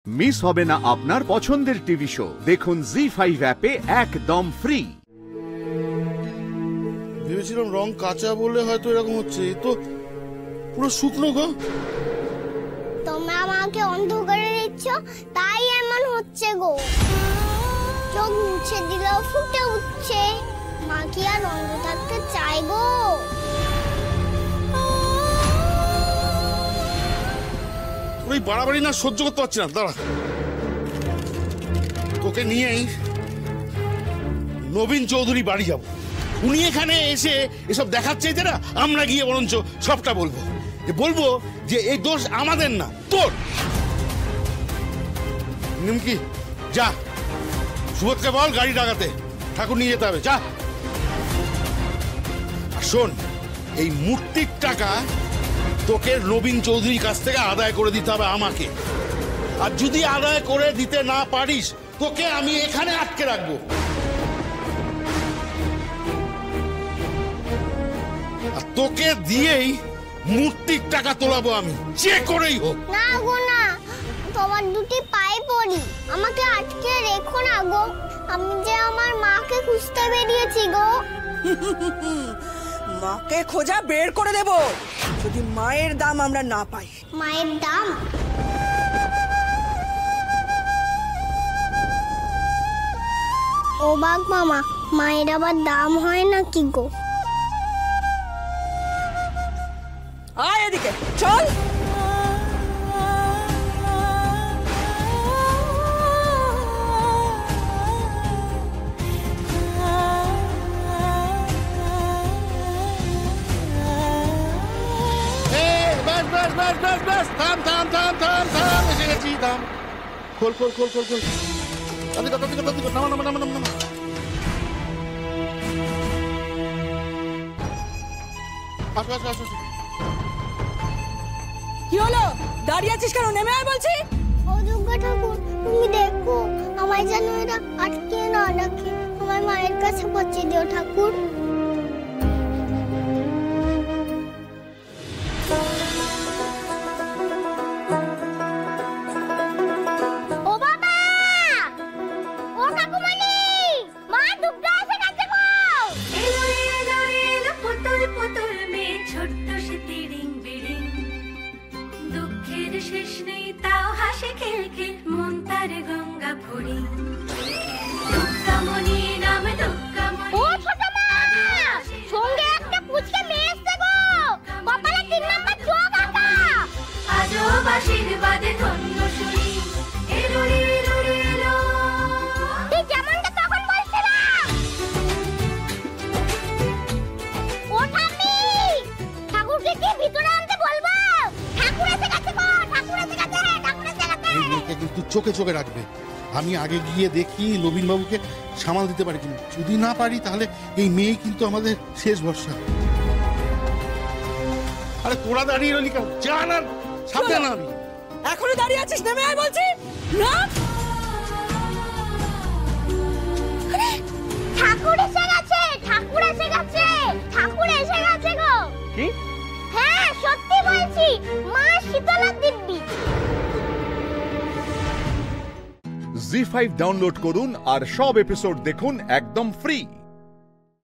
Miss হবে না আপনার পছন্দের টিভি শো। দেখুন জি5 অ্যাপে একদম ফ্রি। ভেবেছিলাম রং কাঁচা বলে হয়তো এরকম হচ্ছে, এই তো পুরো শুকনো গো। তোমরা আমাকে অন্ধ করে দিচ্ছ, তাই এমন হচ্ছে গো। চোখ মুছে দিলেও ফুটে উঠছে। মা কি আর অন্ধ থাকতে চাই গো? ওই বাড়াবাড়ি না সহ্য করতে পারছি না, দাঁড়া। তোকে নিয়েই নবীন চৌধুরী বাড়ি যাব। উনি এখানে এসে এসব দেখাচ্ছে না, আমরা গিয়ে বরঞ্চ সবটা বলবো। বলবো যে এই দোষ আমাদের না, তোর। নিমকি যা, সুবোধকে বল গাড়ি ডাকাতে, ঠাকুর নিয়ে যেতে হবে, যা। আর শোন, এই মূর্তির টাকা তোকে নবীন চৌধুরীর কাছ থেকে আদায় করে দিতে হবে আমাকে। আর যদি আদায় করে দিতে না পারিস, তোকে আমি এখানে আটকে রাখবো। আর তোকে দিয়েই মূর্তির টাকা তোলাবো আমি, যে করেই হোক। না গো না, তোমার দুটি পায়ে পড়ি, আমাকে আটকে রেখো না গো। আমি যে আমার মাকে খুঁজতে বেরিয়েছি গো। মাকে খোঁজা বের করে দেব যদি মায়ের দাম আমরা না পাই। মায়ের দাম? ও বাঘ মামা, মায়ের আবার দাম হয় না কি গো? আয় এদিকে চল। এসে গেছি, থাম। খোল খোল খোল খোল খোল। নামা। আসো। কি হলো, দাঁড়িয়ে আছিস কেন? নেমে আয় বলছি। ও দুর্গা ঠাকুর, তুমি দেখো আমায় যেন এরা আটকে না রাখে। আমার মায়ের কাছে পৌঁছে দিও ঠাকুর। ও বাবা, ও ঠাকুমানি, মা দুর্গা এসে গেছে গো। এলো পুতুল পুতুল মেয়ে, ছোট্ট সে তিরিং বিরিং। দুঃখের শেষ নেই, তাও হাসে খেল খেল, মন তার গঙ্গা ভরি। দুর্গামণি নাম দুর্গামণি। ও ছোট মা, সঙ্গে একটা পুচকে মেয়ে এসেছে গো। কপালে 3 নাম্বার চোখ আঁকা। আজও আশীর্বাদে ধন্য শুনি। এলো তুই যেমনটা তখন বলছিলাম। ও ঠাম্মি, ঠাকুরকে কি ভিতরে আনতে বলবো? ঠাকুর এসে গেছে গো, ঠাকুর এসে গেছে, ঠাকুর এসে গেছে। এই মেয়েকে কিন্তু চোখে চোখে রাখবে। আমি আগে গিয়ে দেখি নবীন বাবুকে সামাল দিতে পারি কিনা। যদি না পারি, তাহলে এই মেয়ে কিন্তু আমাদের শেষ ভরসা। আরে তোরা দাঁড়িয়ে রইলি কেন? যা না, সাবধান। আমি এখনো দাঁড়িয়ে আছিস? নেমে আয় বলছি না। ঠাকুর এসে গেছে, ঠাকুর এসে গেছে, ঠাকুর এসে গেছে গো। কি? হ্যাঁ, সত্যি বলছি, মা শীতলা দিব্যি। জি5 ডাউনলোড করুন আর সব এপিসোড দেখুন একদম ফ্রি।